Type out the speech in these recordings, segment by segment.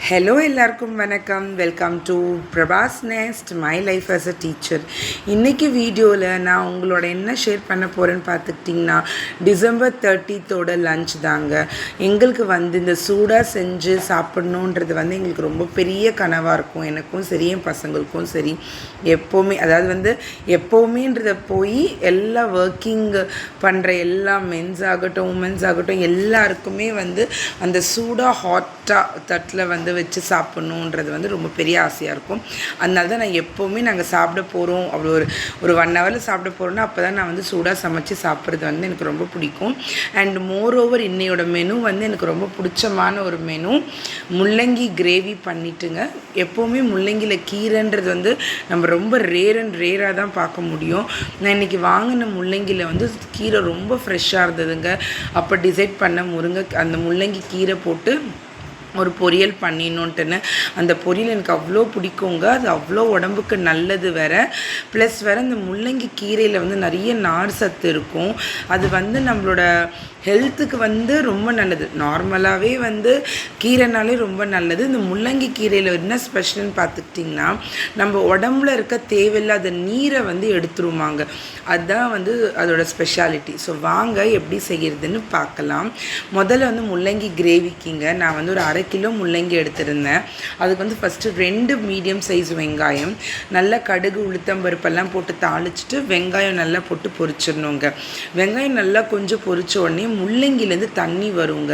Hello எல்லாருக்கும் வணக்கம். Welcome to Prabhas nest my life as a teacher. இன்றைக்கி வீடியோவில் நான் உங்களோட என்ன ஷேர் பண்ண போகிறேன்னு பார்த்துக்கிட்டிங்கன்னா, டிசம்பர் 30th லன்ச் தாங்க. எங்களுக்கு இந்த சூடாக செஞ்சு சாப்பிட்ணுன்றது எங்களுக்கு ரொம்ப பெரிய கனவாக இருக்கும். எனக்கும் சரி, என் பசங்களுக்கும் சரி. எப்போவுமே எப்போவுமேன்றதை போய் எல்லா ஒர்க்கிங் பண்ணுற எல்லா மென்ஸ் ஆகட்டும், உமன்ஸ் ஆகட்டும், எல்லாருக்குமே அந்த சூடாக ஹாட்டாக தட்டில் வச்சு சாப்பிட்ணுன்றது ரொம்ப பெரிய ஆசையாக இருக்கும். அதனால தான் நான் எப்போவுமே நாங்கள் சாப்பிட போகிறோம், அவ்வளோ ஒரு 1 ஹவரில் சாப்பிட போகிறோன்னா அப்போ தான் நான் சூடாக சமைச்சு சாப்பிட்றது எனக்கு ரொம்ப பிடிக்கும். அண்ட் மோரோவர் இன்னையோட மெனு எனக்கு ரொம்ப பிடிச்சமான ஒரு மெனு, முள்ளங்கி கிரேவி பண்ணிட்டுங்க. எப்போவுமே முள்ளங்கியில் கீரைன்றது நம்ம ரொம்ப ரேராக தான் பார்க்க முடியும். நான் இன்றைக்கி வாங்கின முள்ளங்கியில் கீரை ரொம்ப ஃப்ரெஷ்ஷாக இருந்ததுங்க. அப்போ டிசைட் பண்ண அந்த முள்ளங்கி கீரை போட்டு ஒரு பொரியல் பண்ணிடணுன்ட்டுன்னு. அந்த பொரியல் எனக்கு அவ்வளோ பிடிக்குங்க. அது அவ்வளோ உடம்புக்கு நல்லது வேறு. ப்ளஸ் இந்த முள்ளங்கி கீரையில் நிறைய நார் சத்து இருக்கும். அது நம்மளோட ஹெல்த்துக்கு ரொம்ப நல்லது. நார்மலாகவே கீரைனாலே ரொம்ப நல்லது. இந்த முள்ளங்கி கீரையில் என்ன ஸ்பெஷல்னு பார்த்துக்கிட்டிங்கன்னா, நம்ம உடம்புல இருக்க தேவையில்லாத நீரை எடுத்துருவாங்க. அதுதான் அதோட ஸ்பெஷாலிட்டி. ஸோ வாங்க எப்படி செய்கிறதுன்னு பார்க்கலாம். முதல்ல முள்ளங்கி கிரேவிக்குங்க நான் ஒரு 1/2 கிலோ முள்ளங்கி எடுத்திருந்தேன். அதுக்கு ஃபஸ்ட்டு 2 மீடியம் சைஸ் வெங்காயம், நல்லா கடுகு உளுத்தம்பருப்பெல்லாம் போட்டு தாளிச்சிட்டு வெங்காயம் நல்லா போட்டு பொரிச்சிடணுங்க. வெங்காயம் நல்லா கொஞ்சம் பொரிச்ச உடனே முள்ளங்கிலேருந்து தண்ணி வருங்க.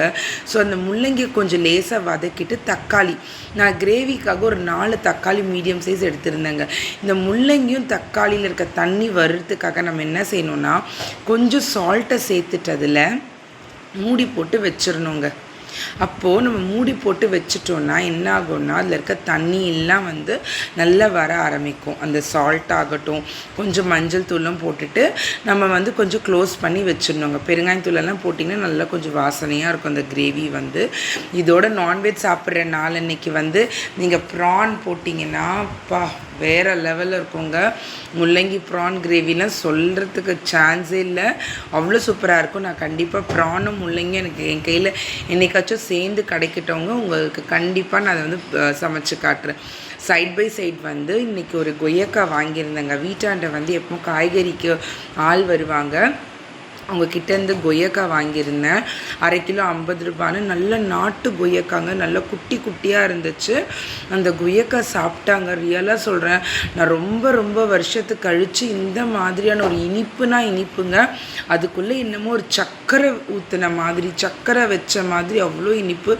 ஸோ அந்த முள்ளங்கி கொஞ்சம் லேசாக வதக்கிட்டு தக்காளி, நான் கிரேவிக்காக ஒரு 4 தக்காளி மீடியம் சைஸ் எடுத்திருந்தேங்க. இந்த முள்ளங்கியும் தக்காளியில் இருக்க தண்ணி வர்றதுக்காக நம்ம என்ன செய்யணும்னா, கொஞ்சம் சால்ட்டை சேர்த்துட்டு அதில் மூடி போட்டு வச்சிடணுங்க. அப்போது நம்ம மூடி போட்டு வச்சிட்டோன்னா என்ன ஆகும்னா, அதில் இருக்க தண்ணி எல்லாம் நல்லா வர ஆரம்பிக்கும். அந்த சால்ட் ஆகட்டும், கொஞ்சம் மஞ்சள் தூளும் போட்டுட்டு நம்ம கொஞ்சம் க்ளோஸ் பண்ணி வச்சிடணுங்க. பெருங்காயத்தூளெல்லாம் போட்டிங்கன்னா நல்லா கொஞ்சம் வாசனையாக இருக்கும் அந்த கிரேவி. இதோட நான்வெஜ் சாப்பிட்ற நாளன்னைக்கு நீங்கள் ப்ரான் போட்டிங்கன்னா வேறு லெவலில் இருக்குங்க. முள்ளங்கி ப்ரான் கிரேவிலாம் சொல்கிறதுக்கு சான்ஸே இல்லை, அவ்வளோ சூப்பராக இருக்கும். நான் கண்டிப்பாக ப்ரானும் முள்ளங்கி எனக்கு என் கையில் என்னைக்காச்சும் சேர்ந்து கிடைக்கிட்டவங்க உங்களுக்கு கண்டிப்பாக நான் அதை சமைச்சு காட்டுறேன். சைட் பை சைட் இன்றைக்கி ஒரு கொய்யக்காய் வாங்கியிருந்தேங்க. வீட்டாண்ட எப்பவும் காய்கறிக்கு ஆள் வருவாங்க, அவங்கக்கிட்டேருந்து கொய்யக்காய் வாங்கியிருந்தேன். 1/2 கிலோ 50 ரூபான்னு. நல்ல நாட்டு கொய்யக்காங்க, நல்லா குட்டி குட்டியாக இருந்துச்சு. அந்த கொய்யக்காய் சாப்பிட்டாங்க. ரியலாக சொல்கிறேன், நான் ரொம்ப வருஷத்துக்கு கழித்து இந்த மாதிரியான ஒரு இனிப்புங்க. அதுக்குள்ளே என்னமோ ஒரு சர்க்கரை ஊற்றின மாதிரி, சர்க்கரை வச்ச மாதிரி அவ்வளோ இனிப்பு.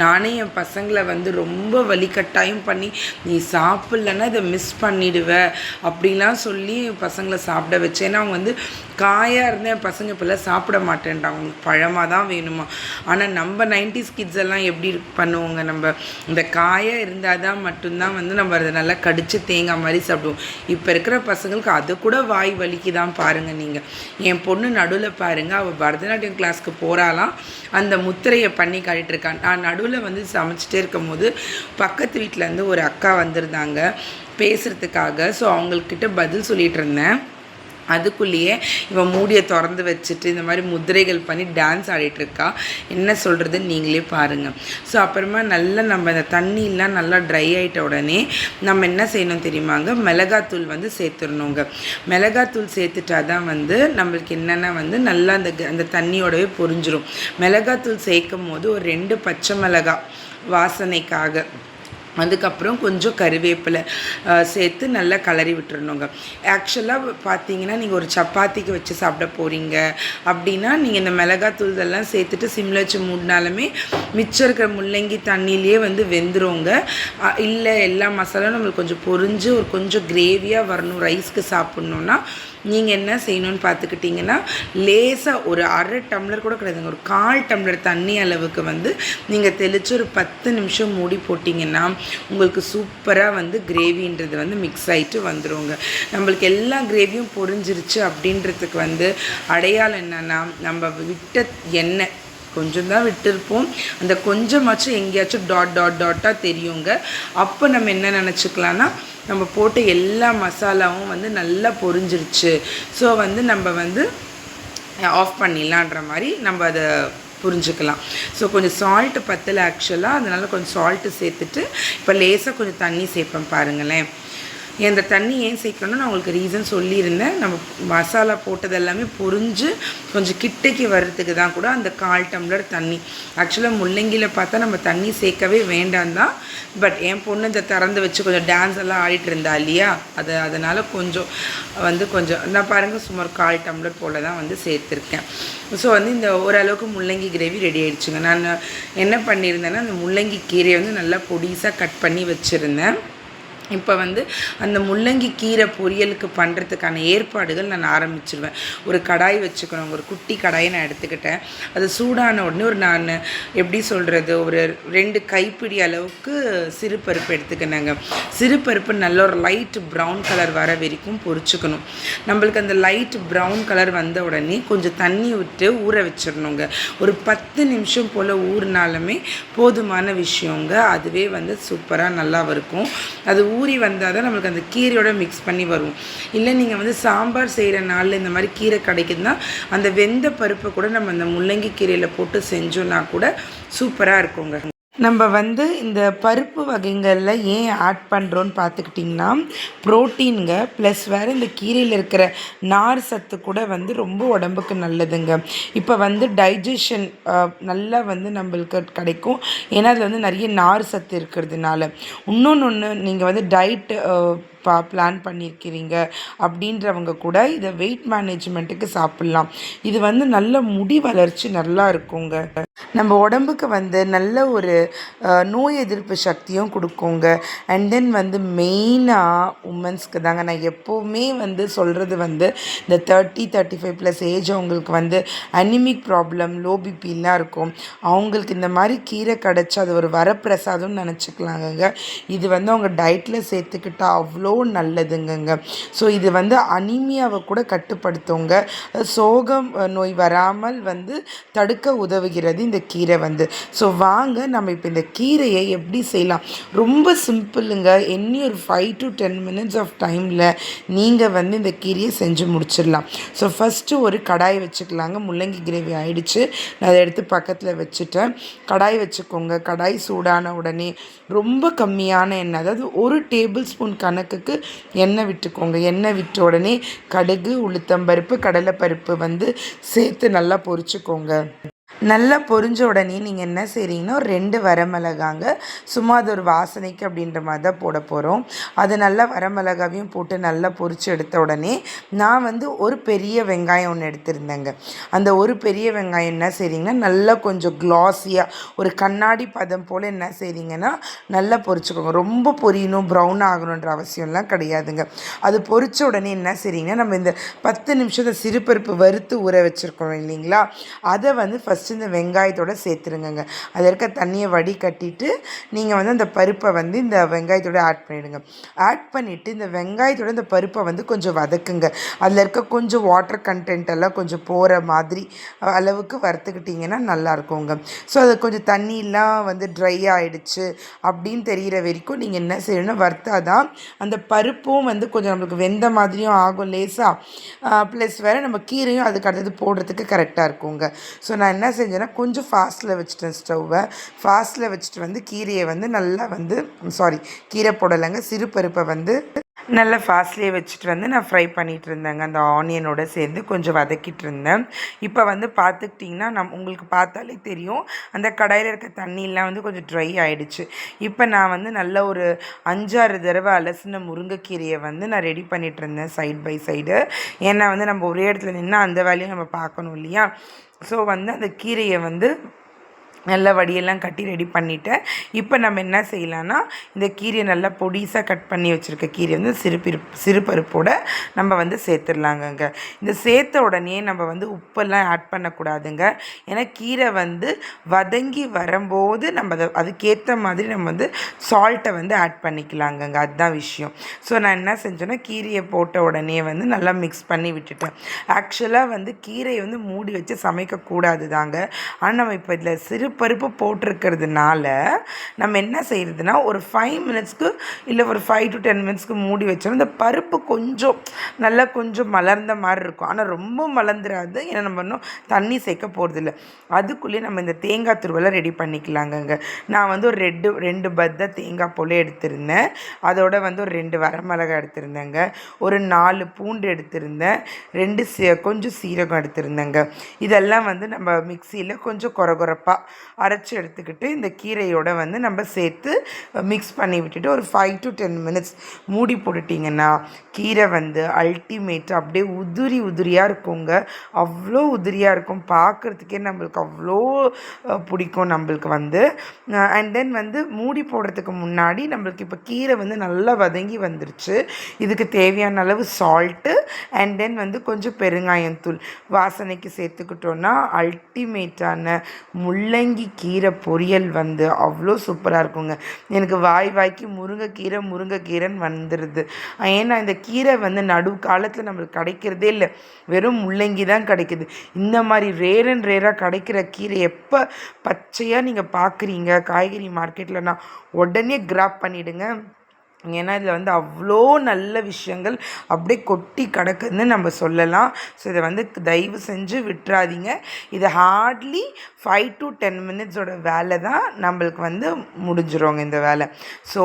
நானே என் பசங்களை ரொம்ப வலிக்கட்டாயம் பண்ணி, நீ சாப்பிட்லன்னா இதை மிஸ் பண்ணிடுவேன் அப்படிலாம் சொல்லி பசங்களை சாப்பிட வச்சேன். ஏன்னா அவங்க காயாக இருந்தேன், என் பசங்க இப்போல்லாம் சாப்பிட மாட்டேன்ட்டாங்க, அவங்களுக்கு பழமாக தான் வேணுமா. ஆனால் நம்ம 90s கிட்ஸ் எல்லாம் எப்படி பண்ணுவோங்க, நம்ம இந்த காயாக இருந்தால் தான் மட்டும்தான் நம்ம அதை நல்லா கடித்து தேங்காய் மாதிரி சாப்பிடுவோம். இப்போ இருக்கிற பசங்களுக்கு அது கூட வாய் வலிக்கு தான் பாருங்கள். நீங்கள் என் பொண்ணு நடுவில் பாருங்கள், அவள் பரதநாட்டியம் கிளாஸ்க்கு போகிறாலாம், அந்த முத்திரையை பண்ணி காட்டிகிட்ருக்கான். நான் நடுவில் சமைச்சிட்டே இருக்கும் போது பக்கத்து வீட்டிலேருந்து ஒரு அக்கா வந்திருந்தாங்க பேசுகிறதுக்காக. ஸோ அவங்கக்கிட்ட பதில் சொல்லிகிட்டு இருந்தேன். அதுக்குள்ளேயே இவன் மூடியை திறந்து வச்சுட்டு இந்த மாதிரி முதிரைகள் பண்ணி டான்ஸ் ஆடிட்டுருக்கா. என்ன சொல்கிறதுன்னு நீங்களே பாருங்கள். ஸோ அப்புறமா நல்லா நம்ம இந்த தண்ணியெலாம் நல்லா ட்ரை ஆகிட்ட உடனே நம்ம என்ன செய்யணும் தெரியுமாங்க, மிளகாத்தூள் சேர்த்துடணுங்க. மிளகாத்தூள் சேர்த்துட்டா தான் நம்மளுக்கு என்னென்னா நல்லா அந்த தண்ணியோடவே பொரிஞ்சிடும். மிளகாத்தூள் சேர்க்கும் போது ஒரு 2 பச்சை மிளகாய் வாசனைக்காக, அதுக்கப்புறம் கொஞ்சம் கருவேப்பிலை சேர்த்து நல்லா கிளறி விட்டுறணுங்க. ஆக்சுவலாக பார்த்தீங்கன்னா, நீங்கள் ஒரு சப்பாத்திக்கு வச்சு சாப்பிட போகிறீங்க அப்படின்னா நீங்கள் இந்த மிளகாத்தூள் இதெல்லாம் சேர்த்துட்டு சிம்மில் வச்சு மூடினாலுமே மிச்சம் இருக்கிற முள்ளங்கி தண்ணியிலே வெந்துருங்க. இல்லை எல்லா மசாலாவும் நம்மளுக்கு கொஞ்சம் பொரிஞ்சு ஒரு கொஞ்சம் கிரேவியாக வரணும், ரைஸ்க்கு சாப்பிட்ணுன்னா நீங்கள் என்ன செய்யணும்னு பார்த்துக்கிட்டிங்கன்னா, லேசாக ஒரு 1/2 டம்ளர் கூட கிடையாதுங்க, ஒரு 1/4 டம்ளர் தண்ணி அளவுக்கு நீங்கள் தெளித்து ஒரு 10 நிமிஷம் மூடி போட்டிங்கன்னா உங்களுக்கு சூப்பராக கிரேவின்றது மிக்ஸ் ஆகிட்டு வந்துடுங்க. நம்மளுக்கு எல்லா கிரேவியும் பொரிஞ்சிருச்சு அப்படின்றதுக்கு அடையாளம் என்னென்னா, நம்ம விட்ட எண்ணெய் கொஞ்சம் தான் விட்டுருப்போம், அந்த கொஞ்சமாச்சும் எங்கேயாச்சும் டாட்டாக தெரியுங்க. அப்போ நம்ம என்ன நினச்சிக்கலான்னா, நம்ம போட்ட எல்லா மசாலாவும் நல்லா பொரிஞ்சிருச்சு, ஸோ நம்ம ஆஃப் பண்ணிடலான்ற மாதிரி நம்ம அதை புரிஞ்சுக்கலாம். ஸோ கொஞ்சம் சால்ட்டு பத்தலை ஆக்சுவலாக, அதனால் கொஞ்சம் சால்ட்டு சேர்த்துட்டு இப்போ லேசாக கொஞ்சம் தண்ணி சேர்ப்பேன் பாருங்களேன். இந்த தண்ணி ஏன் சேர்க்கணும்னு நான் உங்களுக்கு ரீசன் சொல்லியிருந்தேன். நம்ம மசாலா போட்டது எல்லாமே பொரிஞ்சு கொஞ்சம் கிட்டைக்கு வர்றதுக்கு தான் கூட அந்த 1/4 டம்ளர் தண்ணி. ஆக்சுவலாக முள்ளங்கியில் பார்த்தா நம்ம தண்ணி சேர்க்கவே வேண்டாம் தான், பட் என் பொண்ணு இந்த திறந்து வச்சு கொஞ்சம் டான்ஸ் எல்லாம் ஆடிட்டு இருந்தா இல்லையா, அதனால் கொஞ்சம் நான் பாருங்கள் சுமார் 1/4 டம்ளர் போல் தான் சேர்த்துருக்கேன். ஸோ இந்த ஓரளவுக்கு முள்ளங்கி கிரேவி ரெடி ஆகிடுச்சுங்க. நான் என்ன பண்ணியிருந்தேன்னா அந்த முள்ளங்கி கீரையை நல்லா பொடிசாக கட் பண்ணி வச்சுருந்தேன். இப்போ அந்த முள்ளங்கி கீரை பொரியலுக்கு பண்ணுறதுக்கான ஏற்பாடுகள் நான் ஆரம்பிச்சிருவேன். ஒரு கடாய் வச்சுக்கணும், ஒரு குட்டி கடாயை நான் எடுத்துக்கிட்டேன். அது சூடான உடனே நான் எப்படி சொல்கிறது, ஒரு 2 கைப்பிடி அளவுக்கு சிறுபருப்பு எடுத்துக்கினாங்க. சிறுபருப்பு நல்ல ஒரு லைட் ப்ரௌன் கலர் வர வரைக்கும் பொரிச்சுக்கணும். நம்மளுக்கு அந்த லைட் ப்ரௌன் கலர் வந்த உடனே கொஞ்சம் தண்ணி விட்டு ஊற வச்சிடணுங்க. ஒரு 10 நிமிஷம் போல் ஊறினாலுமே போதுமான விஷயங்க. அதுவே சூப்பராக நல்லா இருக்கும். அது ஊறி வந்தால் தான் நம்மளுக்கு அந்த கீரையோட மிக்ஸ் பண்ணி வரும். இல்லை நீங்கள் சாம்பார் செய்கிற நாளில் இந்த மாதிரி கீரை கிடைக்குதுன்னா அந்த வெந்த பருப்பை கூட நம்ம அந்த முள்ளங்கி கீரையில் போட்டு செஞ்சோன்னா கூட சூப்பராக இருக்குங்க. நம்ம இந்த பருப்பு வகைகளில் ஏன் ஆட் பண்ணுறோன்னு பார்த்துக்கிட்டிங்கன்னா ப்ரோட்டீனுங்க, ப்ளஸ் வேறு இந்த கீரையில் இருக்கிற நார் சத்து கூட ரொம்ப உடம்புக்கு நல்லதுங்க. இப்போ டைஜஷன் நல்லா நம்மளுக்கு கிடைக்கும். ஏன்னா அதில் நிறைய நார் சத்து இருக்கிறதுனால. இன்னொன்று நீங்கள் டயட் பிளான் பண்ணியிருக்கிறீங்க அப்படின்றவங்க கூட இதை வெயிட் மேனேஜ்மெண்ட்டுக்கு சாப்பிட்லாம். இது நல்ல முடி வளர்ச்சி நல்லா இருக்குங்க. நம்ம உடம்புக்கு நல்ல ஒரு நோய் எதிர்ப்பு சக்தியும் கொடுக்குங்க. அண்ட் தென் மெயினாக உமன்ஸ்க்கு தாங்க நான் எப்போவுமே சொல்கிறது இந்த 30-35+ ஏஜ் அவங்களுக்கு அனிமிக் ப்ராப்ளம், லோ பிபிலாம் இருக்கும். அவங்களுக்கு இந்த மாதிரி கீரை கிடச்சி அது ஒரு வரப்பிரசாதம்னு நினச்சிக்கலாங்க. இது அவங்க டயட்டில் சேர்த்துக்கிட்டால் அவ்வளோ நல்லதுங்க. ஸோ இது அனீமியாவை கூட கட்டுப்படுத்துங்க. சோகம் நோய் வராமல் தடுக்க உதவுகிறது இந்த கீரை. ஸோ வாங்க நம்ம இப்போ இந்த கீரையை எப்படி செய்யலாம். ரொம்ப சிம்பிளுங்க. இன்னி ஒரு 5 to 10 minutes ஆஃப் டைமில் நீங்கள் இந்த கீரையை செஞ்சு முடிச்சிடலாம். ஸோ ஃபஸ்ட்டு ஒரு கடாய் வச்சுக்கலாங்க. முள்ளங்கி கிரேவி ஆயிடுச்சு, நான் அதை எடுத்து பக்கத்தில் வச்சுட்டேன். கடாய் வச்சுக்கோங்க. கடாய் சூடான உடனே ரொம்ப கம்மியான எண்ணெய், அதாவது 1 டேபிள் ஸ்பூன் கணக்குக்கு எண்ணெய் விட்டுக்கோங்க. எண்ணெய் விட்ட உடனே கடுகு, உளுத்தம்பருப்பு, கடலைப்பருப்பு சேர்த்து நல்லா பொரிச்சுக்கோங்க. நல்லா பொரிஞ்ச உடனே நீங்கள் என்ன செய்கிறீங்கன்னா 2 வரமிளகாங்க, சும்மா அது ஒரு வாசனைக்கு அப்படின்ற மாதிரி தான் போட போகிறோம். அது நல்லா வரமிளகாவையும் போட்டு நல்லா பொரித்து எடுத்த உடனே நான் ஒரு பெரிய வெங்காயம் ஒன்று எடுத்திருந்தேங்க. அந்த ஒரு பெரிய வெங்காயம் என்ன செய்கிறீங்கன்னா நல்லா கொஞ்சம் க்ளாஸியாக ஒரு கண்ணாடி பதம் போல் என்ன செய்கிறீங்கன்னா நல்லா பொரிச்சுக்கோங்க. ரொம்ப பொரியணும், ப்ரௌன் ஆகணுன்ற அவசியம்லாம் கிடையாதுங்க. அது பொரித்த உடனே என்ன செய்கிறீங்கன்னா நம்ம இந்த 10 நிமிஷத்தை சிறுபருப்பு வறுத்து ஊற வச்சுருக்கோம் இல்லைங்களா, அதை ஃபஸ்ட்டு இந்த வெங்காயத்தோடு சேர்த்துருங்க. அதில் இருக்க தண்ணியை வடிகட்டிட்டு நீங்கள் அந்த பருப்பை இந்த வெங்காயத்தோடு ஆட் பண்ணிவிடுங்க. ஆட் பண்ணிவிட்டு இந்த வெங்காயத்தோட இந்த பருப்பை கொஞ்சம் வதக்குங்க. அதில் இருக்க கொஞ்சம் வாட்டர் கண்டென்ட் எல்லாம் கொஞ்சம் போகிற மாதிரி அளவுக்கு வறுத்துக்கிட்டிங்கன்னா நல்லாயிருக்குங்க. ஸோ அது கொஞ்சம் தண்ணியெலாம் ட்ரை ஆகிடுச்சு அப்படின்னு தெரிகிற வரைக்கும் நீங்கள் என்ன செய்யணும்னா வறுத்தாதான் அந்த பருப்பும் கொஞ்சம் நம்மளுக்கு வெந்த மாதிரியும் ஆகும் லேசாக, ப்ளஸ் வேறு நம்ம கீரையும் அதுக்கு அடுத்தது போடுறதுக்கு கரெக்டாக இருக்குங்க. ஸோ நான் என்ன செஞ்சேன்னா கொஞ்சம் ஃபாஸ்ட்டில் வச்சுட்டேன். ஸ்டவ்வை ஃபாஸ்ட்டில் வச்சுட்டு கீரையை நல்லா கீரை போடலைங்க, சிறுபருப்பை நல்லா ஃபாஸ்ட்லேயே வச்சுட்டு நான் ஃப்ரை பண்ணிகிட்டு இருந்தேங்க. அந்த ஆனியனோடு சேர்ந்து கொஞ்சம் வதக்கிட்டு இருந்தேன். இப்போ பார்த்துக்கிட்டிங்கன்னா உங்களுக்கு பார்த்தாலே தெரியும் அந்த கடாயில் இருக்க தண்ணியெலாம் கொஞ்சம் ட்ரை ஆகிடுச்சு. இப்போ நான் நல்ல ஒரு 5-6 தடவை அலசின முருங்கைக்கீரையை நான் ரெடி பண்ணிகிட்டு இருந்தேன் சைட் பை சைடு. ஏன்னா நம்ம ஒரே இடத்துல நின்று அந்த வேலையை நம்ம பார்க்கணும் இல்லையா. ஸோ அந்த கீரையை நல்லா வடியெல்லாம் கட்டி ரெடி பண்ணிவிட்டேன். இப்போ நம்ம என்ன செய்யலான்னா இந்த கீரையை நல்லா பொடிசாக கட் பண்ணி வச்சுருக்க கீரையை சிறுபருப்போடு நம்ம சேர்த்துடலாங்கங்க. இந்த சேர்த்த உடனே நம்ம உப்பெல்லாம் ஆட் பண்ணக்கூடாதுங்க. ஏன்னா கீரை வதங்கி வரும்போது நம்ம அதுக்கேற்ற மாதிரி நம்ம சால்ட்டை ஆட் பண்ணிக்கலாங்கங்க. அதுதான் விஷயம். ஸோ நான் என்ன செஞ்சேன்னா கீரையை போட்ட உடனே நல்லா மிக்ஸ் பண்ணி விட்டுட்டேன். ஆக்சுவலாக கீரையை மூடி வச்சு சமைக்கக்கூடாது தாங்க. ஆனால் நம்ம இப்போ இதில் பருப்பு போட்டிருக்கிறதுனால நம்ம என்ன செய்கிறதுனா ஒரு 5 மினிட்ஸ்க்கு இல்லை ஒரு 5 to 10 மினிட்ஸ்க்கு மூடி வச்சோம். இந்த பருப்பு கொஞ்சம் நல்லா கொஞ்சம் மலர்ந்த மாதிரி இருக்கும், ஆனால் ரொம்ப மலர்ந்துடாது. ஏன்னா நம்ம இன்னும் தண்ணி சேர்க்க போகிறதில்ல. அதுக்குள்ளேயே நம்ம இந்த தேங்காய் துருவலை ரெடி பண்ணிக்கலாங்கங்க. நான் வந்து ஒரு ரெண்டு பத்தை தேங்காய் போல் எடுத்திருந்தேன். அதோட வந்து ஒரு 2 வரமிளகாய் எடுத்திருந்தேங்க, ஒரு 4 பூண்டு எடுத்திருந்தேன், 2 கொஞ்சம் சீரகம் எடுத்திருந்தேங்க. இதெல்லாம் வந்து நம்ம மிக்சியில் கொஞ்சம் கொரகொரப்பாக அரைச்சி எடுத்துக்கிட்டு இந்த கீரையோட வந்து நம்ம சேர்த்து மிக்ஸ் பண்ணி விட்டுட்டு ஒரு 5 to 10 மினிட்ஸ் மூடி போட்டுட்டிங்கன்னா கீரை வந்து அல்டிமேட்டாக அப்படியே உதிரியாக இருக்குங்க. அவ்வளோ உதிரியாக இருக்கும், பார்க்குறதுக்கே நம்மளுக்கு அவ்வளோ பிடிக்கும் நம்மளுக்கு வந்து. அண்ட் தென் வந்து மூடி போடுறதுக்கு முன்னாடி நம்மளுக்கு இப்போ கீரை வந்து நல்லா வதங்கி வந்துருச்சு. இதுக்கு தேவையான அளவு சால்ட்டு அண்ட் தென் வந்து கொஞ்சம் பெருங்காயம் தூள் வாசனைக்கு சேர்த்துக்கிட்டோன்னா அல்டிமேட்டான முள்ளங்கி கீரை பொரியல் வந்து அவ்வளோ சூப்பராக இருக்குங்க. எனக்கு வாய்க்கு முருங்கைக்கீரைன்னு வந்துடுது. ஏன்னா இந்த கீரை வந்து நடு காலத்தில் நம்மளுக்கு கிடைக்கிறதே இல்லை, வெறும் முள்ளங்கி தான் கிடைக்குது. இந்த மாதிரி ரேராக கிடைக்கிற கீரை எப்போ பச்சையாக நீங்கள் பார்க்குறீங்க காய்கறி மார்க்கெட்லனா உடனே கிராப் பண்ணிவிடுங்க. ஏன்னா இதில் வந்து அவ்வளோ நல்ல விஷயங்கள் அப்படியே கொட்டி கிடக்குதுன்னு நம்ம சொல்லலாம். ஸோ இதை வந்து தயவு செஞ்சு விட்டுறாதீங்க. இது ஹார்ட்லி 5 to 10 மினிட்ஸோட வேலை தான் நம்மளுக்கு வந்து முடிஞ்சிருவாங்க இந்த வேலை. ஸோ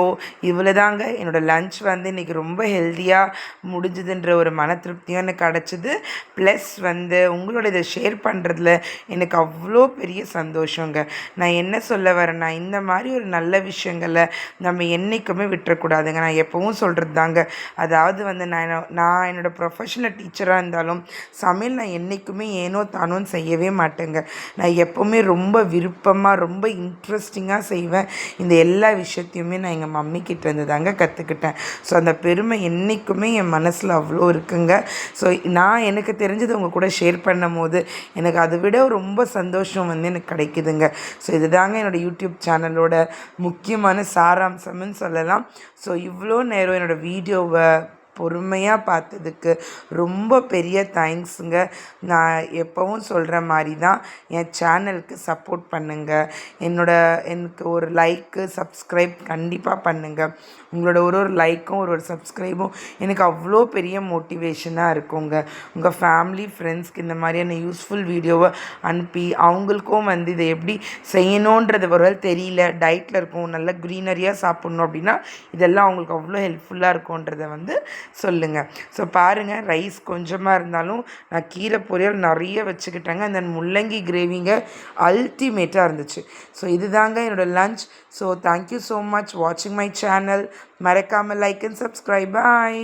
இவ்வளோ தாங்க என்னோடய லன்ச் வந்து இன்றைக்கி ரொம்ப ஹெல்த்தியாக முடிஞ்சுதுன்ற ஒரு மன திருப்தியும் எனக்கு கிடச்சிது. ப்ளஸ் வந்து உங்களோட இதை ஷேர் பண்ணுறதுல எனக்கு அவ்வளோ பெரிய சந்தோஷங்க. நான் என்ன சொல்ல வரேன்னா, இந்த மாதிரி ஒரு நல்ல விஷயங்களை நம்ம என்றைக்குமே விட்டுறக்கூடாது. நான் எப்பவும் சொல்கிறது தாங்க. அதாவது வந்து நான் என்னோடய ப்ரொஃபஷனல் டீச்சராக இருந்தாலும் சமையல் நான் என்றைக்குமே ஏனோ தானோன்னு செய்யவே மாட்டேங்க. நான் எப்போவுமே ரொம்ப விருப்பமாக ரொம்ப இன்ட்ரெஸ்டிங்காக செய்வேன். இந்த எல்லா விஷயத்தையுமே நான் எங்கள் மம்மிக்கிட்ட இருந்து தாங்க கற்றுக்கிட்டேன். ஸோ அந்த பெருமை என்றைக்குமே என் மனசில் அவ்வளோ இருக்குங்க. ஸோ நான் எனக்கு தெரிஞ்சது உங்கள் கூட ஷேர் பண்ணும் போது எனக்கு அதை விட ரொம்ப சந்தோஷம் வந்து எனக்கு கிடைக்குதுங்க. ஸோ இதுதாங்க என்னோடய யூடியூப் சேனலோட முக்கியமான சாராம்சம்னு சொல்லலாம். ஸோ இவ்வளோ நேரம் என்னோடய வீடியோவை பொறுமையாக பார்த்ததுக்கு ரொம்ப பெரிய தேங்க்ஸுங்க. நான் எப்போவும் சொல்கிற மாதிரி தான் என் சேனலுக்கு சப்போர்ட் பண்ணுங்கள். எனக்கு ஒரு லைக்கு சப்ஸ்கிரைப் கண்டிப்பாக பண்ணுங்கள். உங்களோட ஒரு லைக்கும் ஒரு சப்ஸ்கிரைபும் எனக்கு அவ்வளோ பெரிய மோட்டிவேஷனாக இருக்குங்க. உங்கள் ஃபேமிலி ஃப்ரெண்ட்ஸ்க்கு இந்த மாதிரியான யூஸ்ஃபுல் வீடியோவை அனுப்பி அவங்களுக்கும் வந்து இதை எப்படி செய்யணுன்றது ஒரு தெரியல, டயட்டில் இருக்கும், நல்ல க்ரீனரியாக சாப்பிட்ணும் அப்படின்னா இதெல்லாம் அவங்களுக்கு அவ்வளோ ஹெல்ப்ஃபுல்லாக இருக்கும்ன்றதை வந்து சொல்லுங்கள். ஸோ பாருங்கள், ரைஸ் கொஞ்சமாக இருந்தாலும் நான் கீரை பொரியல் நிறைய வச்சுக்கிட்டேங்க. அந்த முள்ளங்கி கிரேவிங்க அல்டிமேட்டாக இருந்துச்சு. ஸோ இதுதாங்க என்னோடய lunch. So thank you so much வாட்சிங் மை சேனல். மறக்காமல் லைக் அண்ட் சப்ஸ்கிரைப். பாய்.